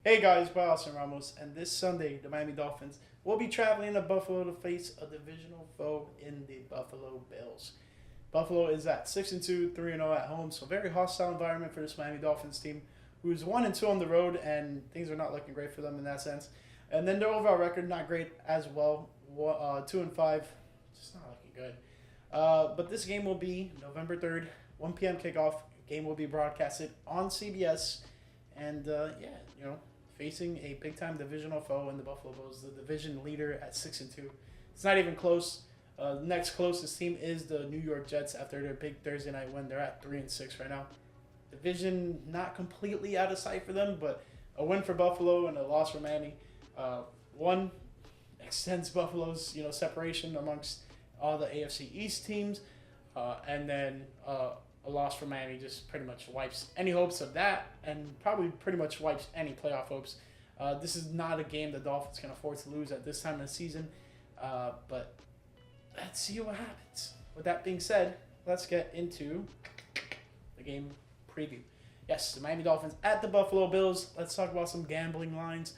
Hey guys, Austin Ramos, and this Sunday, the Miami Dolphins will be traveling to Buffalo to face a divisional foe in the Buffalo Bills. Buffalo is at 6-2, 3-0 at home, so very hostile environment for this Miami Dolphins team, who's 1-2 on the road, and things are not looking great for them in that sense. And then their overall record not great as well, 2-5, just not looking good. But this game will be November 3rd, 1 p.m. kickoff. Game will be broadcasted on CBS. And facing a big-time divisional foe in the Buffalo Bills, the division leader at 6-2. It's not even close. The next closest team is the New York Jets after their big Thursday night win. They're at 3-6 right now. Division not completely out of sight for them, but a win for Buffalo and a loss for Miami. One extends Buffalo's separation amongst all the AFC East teams, and then a loss for Miami just pretty much wipes any hopes of that, and probably pretty much wipes any playoff hopes. This is not a game the Dolphins can afford to lose at this time of the season, but let's see what happens. With that being said, let's get into the game preview. Yes, the Miami Dolphins at the Buffalo Bills. Let's talk about some gambling lines.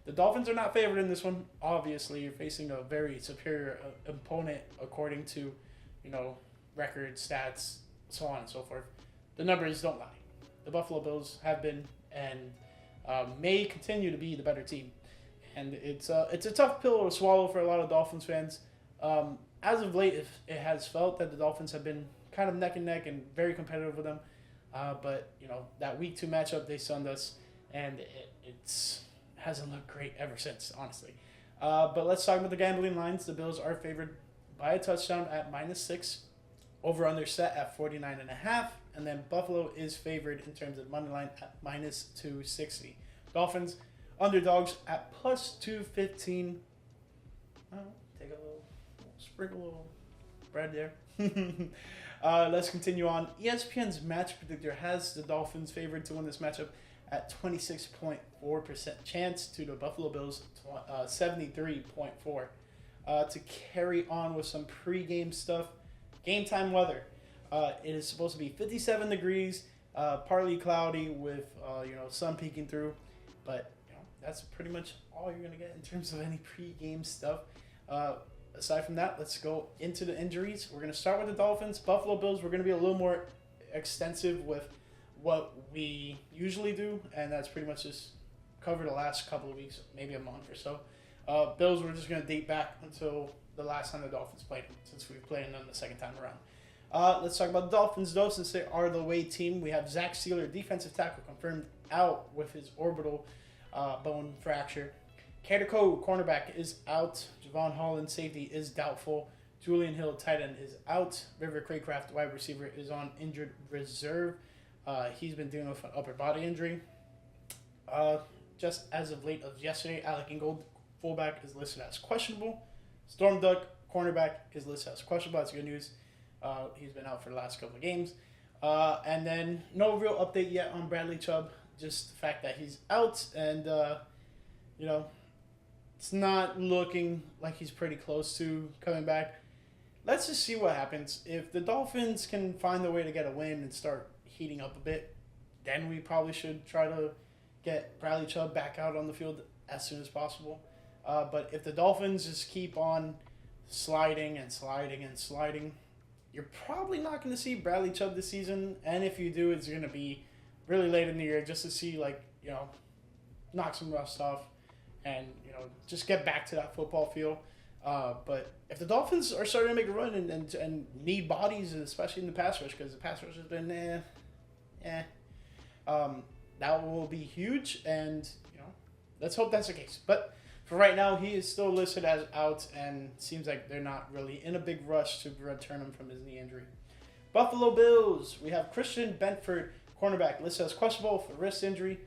The Dolphins are not favored in this one. Obviously, you're facing a very superior opponent according to, record, stats, so on and so forth. The numbers don't lie. The Buffalo Bills have been and may continue to be the better team. And it's a tough pill to swallow for a lot of Dolphins fans. As of late, it has felt that the Dolphins have been kind of neck and neck and very competitive with them. But, that Week 2 matchup, they sunned us, and it hasn't looked great ever since, honestly. But let's talk about the gambling lines. The Bills are favored by a touchdown at -6. Over-under set at 49.5, and then Buffalo is favored in terms of money line at -260. Dolphins underdogs at +215. Take a little sprinkle a little bread there. Let's continue on. ESPN's match predictor has the Dolphins favored to win this matchup at 26.4% chance to the Buffalo Bills 73.4. To carry on with some pregame stuff. Game time weather. It is supposed to be 57 degrees, partly cloudy with sun peeking through, but that's pretty much all you're gonna get in terms of any pre-game stuff. Aside from that, let's go into the injuries. We're gonna start with the Dolphins. Buffalo Bills. We're gonna be a little more extensive with what we usually do, and that's pretty much just cover the last couple of weeks, maybe a month or so. Bills, we're just gonna date back until the last time the Dolphins played them, since we've played them the second time around. Let's talk about the Dolphins, though, since they are the away team. We have Zach Sealer, defensive tackle, confirmed out with his orbital bone fracture. Kadeko, cornerback, is out. Javon Holland, safety, is doubtful. Julian Hill, tight end, is out. River Craycraft, wide receiver, is on injured reserve. He's been dealing with an upper body injury. Just as of late of yesterday, Alec Ingold, fullback, is listed as questionable. Storm Duck, cornerback, is listed as questionable. That's good news. He's been out for the last couple of games. And then no real update yet on Bradley Chubb. Just the fact that he's out, and it's not looking like he's pretty close to coming back. Let's just see what happens. If the Dolphins can find a way to get a win and start heating up a bit, then we probably should try to get Bradley Chubb back out on the field as soon as possible. But if the Dolphins just keep on sliding and sliding and sliding, you're probably not going to see Bradley Chubb this season. And if you do, it's going to be really late in the year just to see, knock some rust off and, just get back to that football feel. But if the Dolphins are starting to make a run and need bodies, especially in the pass rush, because the pass rush has been, that will be huge. And, let's hope that's the case. But for right now, he is still listed as out, and seems like they're not really in a big rush to return him from his knee injury. Buffalo Bills. We have Christian Benford, cornerback, listed as questionable for wrist injury.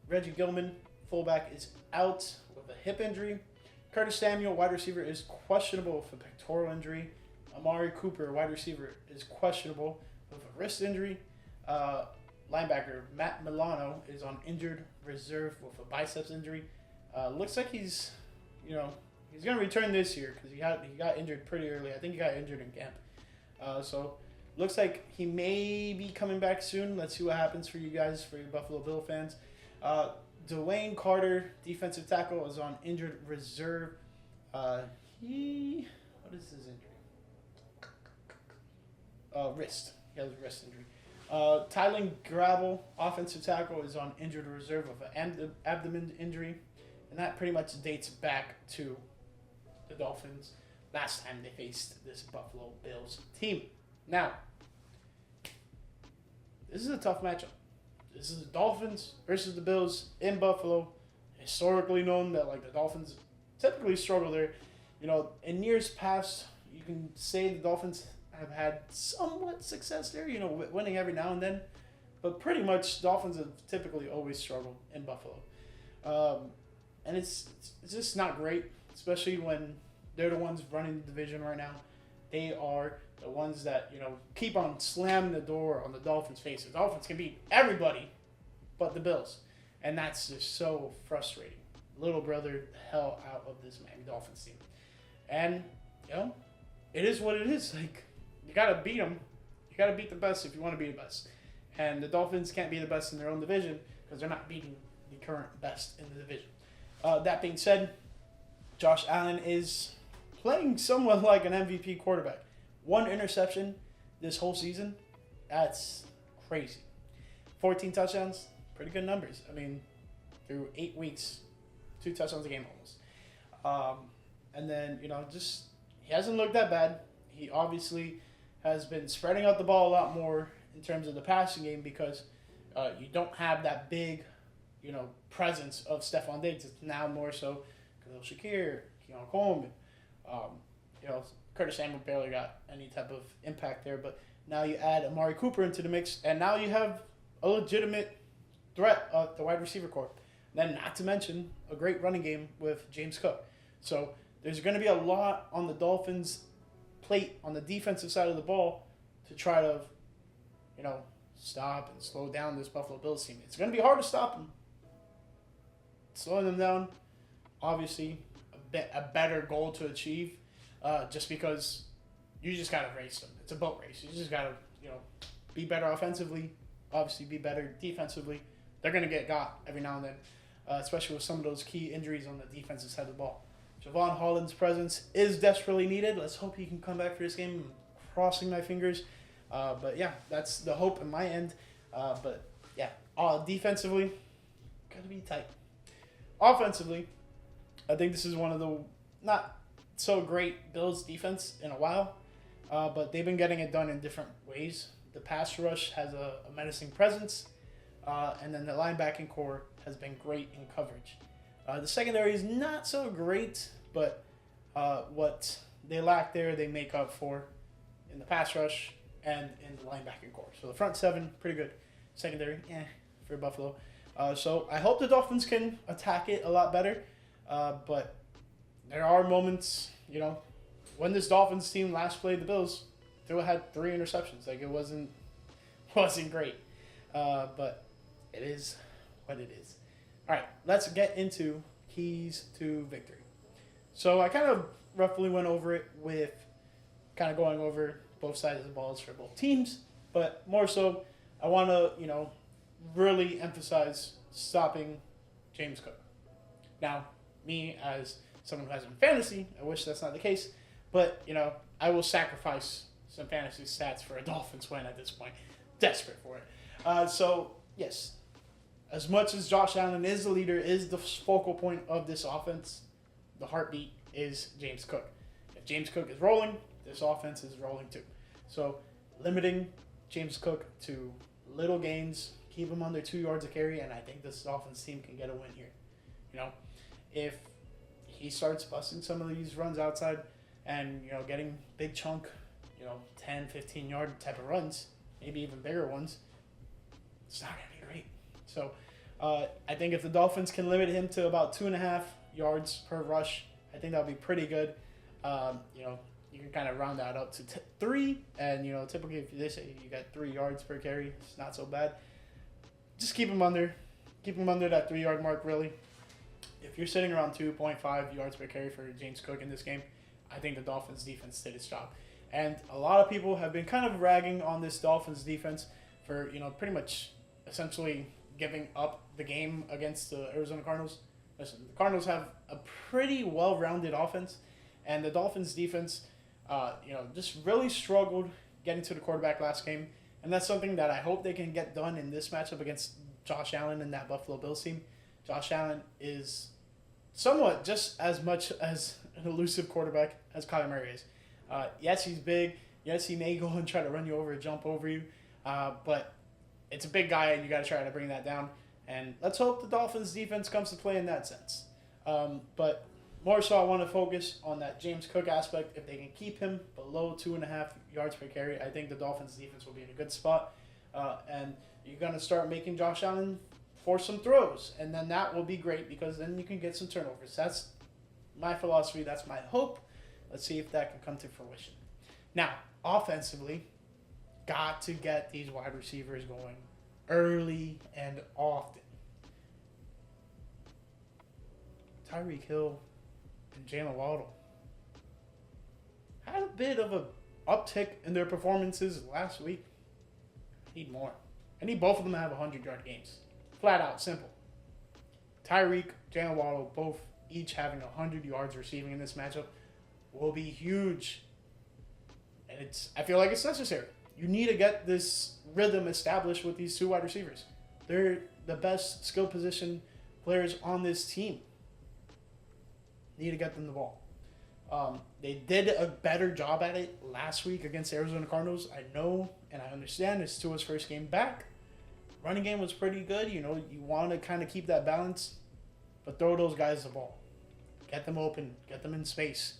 Reggie Gilman, fullback, is out with a hip injury. Curtis Samuel, wide receiver, is questionable for pectoral injury. Amari Cooper, wide receiver, is questionable with a wrist injury. Linebacker Matt Milano is on injured reserve with a biceps injury. Looks like he's going to return this year because he got injured pretty early. I think he got injured in camp. So looks like he may be coming back soon. Let's see what happens for you guys, for your Buffalo Bill fans. Dwayne Carter, defensive tackle, is on injured reserve. What is his injury? Wrist. He has a wrist injury. Tylen Grabble, offensive tackle, is on injured reserve of an abdomen injury. And that pretty much dates back to the Dolphins last time they faced this Buffalo Bills team. Now, this is a tough matchup. This is the Dolphins versus the Bills in Buffalo. Historically known that the Dolphins typically struggle there. In years past, you can say the Dolphins have had somewhat success there, winning every now and then. But pretty much, Dolphins have typically always struggled in Buffalo. And it's just not great, especially when they're the ones running the division right now. They are the ones that, keep on slamming the door on the Dolphins' face. The Dolphins can beat everybody but the Bills. And that's just so frustrating. Little brother the hell out of this Miami Dolphins team. And, it is what it is. You got to beat them. You got to beat the best if you want to be the best. And the Dolphins can't be the best in their own division because they're not beating the current best in the division. That being said, Josh Allen is playing somewhat like an MVP quarterback. 1 interception this whole season. That's crazy. 14 touchdowns. Pretty good numbers. Through 8 weeks, 2 touchdowns a game almost. And then, just he hasn't looked that bad. He obviously has been spreading out the ball a lot more in terms of the passing game because you don't have that big, presence of Stephon Diggs. It's now more so Khalil Shakir, Keon Coleman. Curtis Samuel barely got any type of impact there, but now you add Amari Cooper into the mix, and now you have a legitimate threat of the wide receiver corps. Then, not to mention, a great running game with James Cook. So, there's going to be a lot on the Dolphins' plate on the defensive side of the ball to try to, stop and slow down this Buffalo Bills team. It's going to be hard to stop them. Slowing them down, obviously, a better goal to achieve, just because you just got to race them. It's a boat race. You just got to, be better offensively, obviously be better defensively. They're going to get got every now and then, especially with some of those key injuries on the defensive side of the ball. Javon Holland's presence is desperately needed. Let's hope he can come back for this game. I'm crossing my fingers. But yeah, that's the hope in my end. But yeah, defensively, got to be tight. Offensively, I think this is one of the not so great Bills defense in a while. But they've been getting it done in different ways. The pass rush has a menacing presence. And then the linebacking core has been great in coverage. The secondary is not so great, but what they lack there, they make up for in the pass rush and in the linebacking core. So the front seven, pretty good. Secondary, for Buffalo. So I hope the Dolphins can attack it a lot better. But there are moments, when this Dolphins team last played the Bills, they had 3 interceptions. It wasn't great. But it is what it is. All right, let's get into keys to victory. So I kind of roughly went over it with kind of going over both sides of the balls for both teams, but more so I want to, really emphasize stopping James Cook. Now, me as someone who has him in fantasy, I wish that's not the case, but, I will sacrifice some fantasy stats for a Dolphins win at this point. Desperate for it. So, yes, as much as Josh Allen is the leader, is the focal point of this offense, the heartbeat is James Cook. If James Cook is rolling, this offense is rolling too. So limiting James Cook to little gains, keep him under 2 yards a carry, and I think this offense team can get a win here. If he starts busting some of these runs outside and, getting big chunk, 10, 15-yard type of runs, maybe even bigger ones, it's not going to be great. So I think if the Dolphins can limit him to about 2.5 yards per rush, I think that would be pretty good. You can kind of round that up to 3, and typically if they say you got 3 yards per carry, it's not so bad. Just keep him under that 3-yard mark. Really, if you're sitting around 2.5 yards per carry for James Cook in this game, I think the Dolphins defense did its job. And a lot of people have been kind of ragging on this Dolphins defense for pretty much essentially giving up the game against the Arizona Cardinals. Listen, the Cardinals have a pretty well-rounded offense, and the Dolphins' defense, just really struggled getting to the quarterback last game, and that's something that I hope they can get done in this matchup against Josh Allen and that Buffalo Bills team. Josh Allen is somewhat just as much as an elusive quarterback as Kyler Murray is. Yes, he's big. Yes, he may go and try to run you over or jump over you, but it's a big guy, and you got to try to bring that down. And let's hope the Dolphins' defense comes to play in that sense. But more so, I want to focus on that James Cook aspect. If they can keep him below 2.5 yards per carry, I think the Dolphins' defense will be in a good spot. And you're going to start making Josh Allen force some throws. And then that will be great because then you can get some turnovers. That's my philosophy. That's my hope. Let's see if that can come to fruition. Now, offensively, got to get these wide receivers going early and often. Tyreek Hill and Jalen Waddle had a bit of an uptick in their performances last week. I need more. I need both of them to have 100-yard games. Flat out, simple. Tyreek, Jalen Waddle, both each having 100 yards receiving in this matchup will be huge. And I feel like it's necessary. You need to get this rhythm established with these two wide receivers. They're the best skill position players on this team. Need to get them the ball. They did a better job at it last week against the Arizona Cardinals. I know and I understand it's Tua's first game back. Running game was pretty good. You want to kind of keep that balance, but throw those guys the ball. Get them open. Get them in space.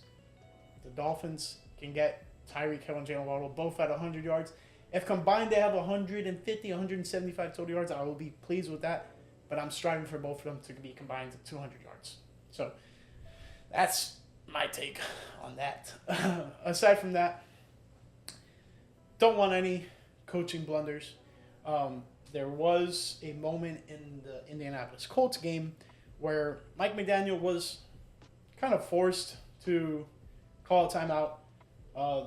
The Dolphins can get Tyreek Hill and Jalen Waddle both at 100 yards. If combined they have 150, 175 total yards, I will be pleased with that. But I'm striving for both of them to be combined to 200 yards. So that's my take on that. Aside from that, don't want any coaching blunders. There was a moment in the Indianapolis Colts game where Mike McDaniel was kind of forced to call a timeout.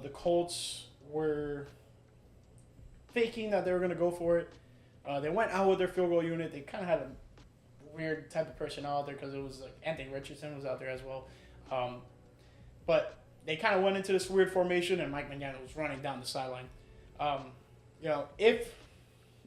The Colts were faking that they were going to go for it. They went out with their field goal unit. They kind of had a weird type of personnel out there because it was like Anthony Richardson was out there as well. But they kind of went into this weird formation, and Mike McDaniel was running down the sideline.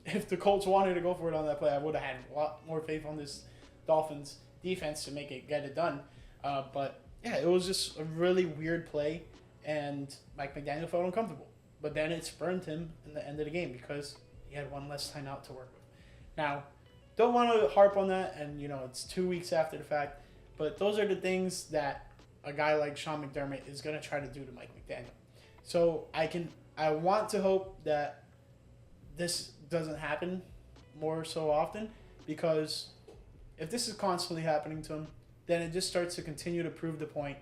If the Colts wanted to go for it on that play, I would have had a lot more faith on this Dolphins defense to get it done. But yeah, it was just a really weird play, and Mike McDaniel felt uncomfortable. But then it spurned him in the end of the game because he had one less timeout to work with. Now, don't want to harp on that, and it's 2 weeks after the fact, but those are the things that a guy like Sean McDermott is going to try to do to Mike McDaniel. So I want to hope that this doesn't happen more so often, because if this is constantly happening to him, then it just starts to continue to prove the point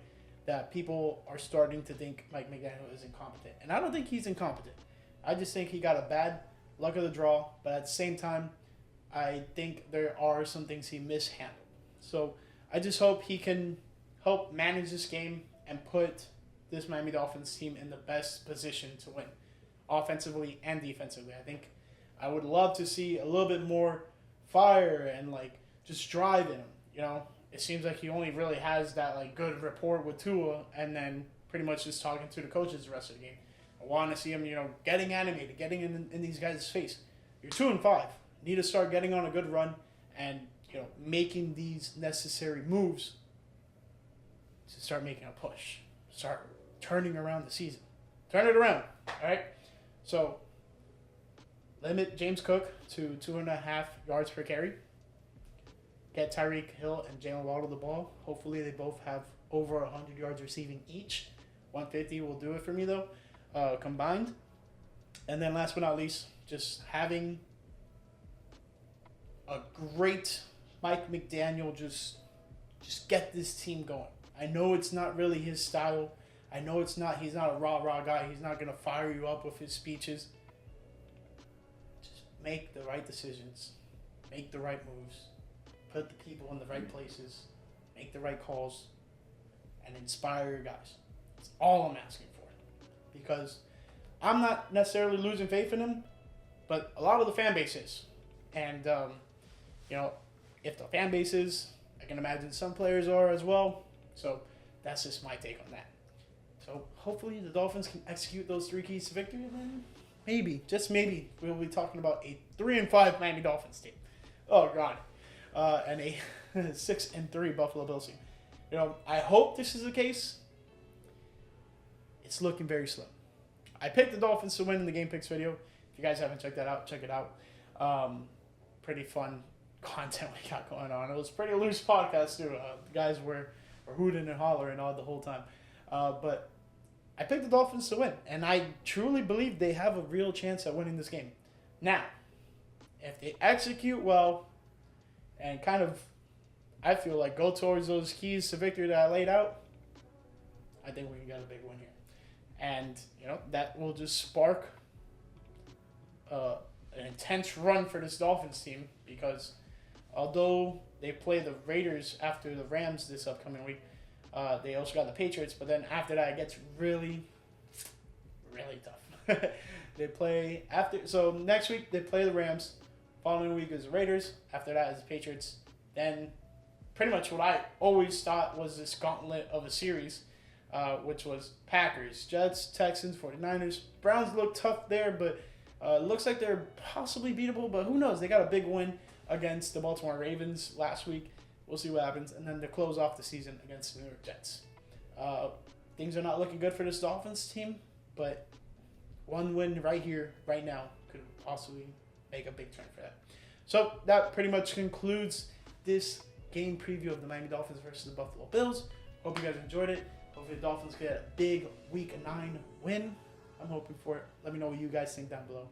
that people are starting to think Mike McDaniel is incompetent. And I don't think he's incompetent. I just think he got a bad luck of the draw, but at the same time, I think there are some things he mishandled. So I just hope he can help manage this game and put this Miami Dolphins team in the best position to win, offensively and defensively. I think I would love to see a little bit more fire and just drive in him. It seems like he only really has that good rapport with Tua, and then pretty much just talking to the coaches the rest of the game. I want to see him, getting animated, getting in these guys' face. You're 2-5. Need to start getting on a good run and making these necessary moves to start making a push. Start turning around the season. Turn it around. All right. So limit James Cook to 2.5 yards per carry. Get Tyreek Hill and Jalen Waddle the ball. Hopefully they both have over 100 yards receiving each. 150 will do it for me though, combined. And then last but not least, just having a great Mike McDaniel just get this team going. I know it's not really his style. I know he's not a rah-rah guy. He's not going to fire you up with his speeches. Just make the right decisions. Make the right moves. Put the people in the right places. Make the right calls. And inspire your guys. That's all I'm asking for. Because I'm not necessarily losing faith in him, but a lot of the fan base is. And you know, if the fan base is, I can imagine some players are as well. So that's just my take on that. So hopefully the Dolphins can execute those 3 keys to victory, and then maybe, just maybe, we'll be talking about a 3-5 Miami Dolphins team. Oh God, and a 6-3 Buffalo Bills team. You know, I hope this is the case. It's looking very slim. I picked the Dolphins to win in the Game Picks video. If you guys haven't checked that out, check it out. Pretty fun content we got going on. It was a pretty loose podcast too. The guys were hooting and hollering all the whole time. But I picked the Dolphins to win, and I truly believe they have a real chance at winning this game. Now, if they execute well and kind of, I feel like, go towards those keys to victory that I laid out, I think we can get a big win here. And, you know, that will just spark an intense run for this Dolphins team, because although they play the Raiders after the Rams this upcoming week, they also got the Patriots, but then after that it gets really, really tough. They play so next week they play the Rams, following week is the Raiders, after that is the Patriots, then pretty much what I always thought was this gauntlet of a series, which was Packers, Jets, Texans, 49ers. Browns look tough there, but looks like they're possibly beatable, but who knows? They got a big win against the Baltimore Ravens last week. We'll see what happens. And then to close off the season against the New York Jets. Things are not looking good for this Dolphins team, but one win right here, right now, could possibly make a big turn for that. So that pretty much concludes this game preview of the Miami Dolphins versus the Buffalo Bills. Hope you guys enjoyed it. Hopefully the Dolphins get a big Week 9 win. I'm hoping for it. Let me know what you guys think down below.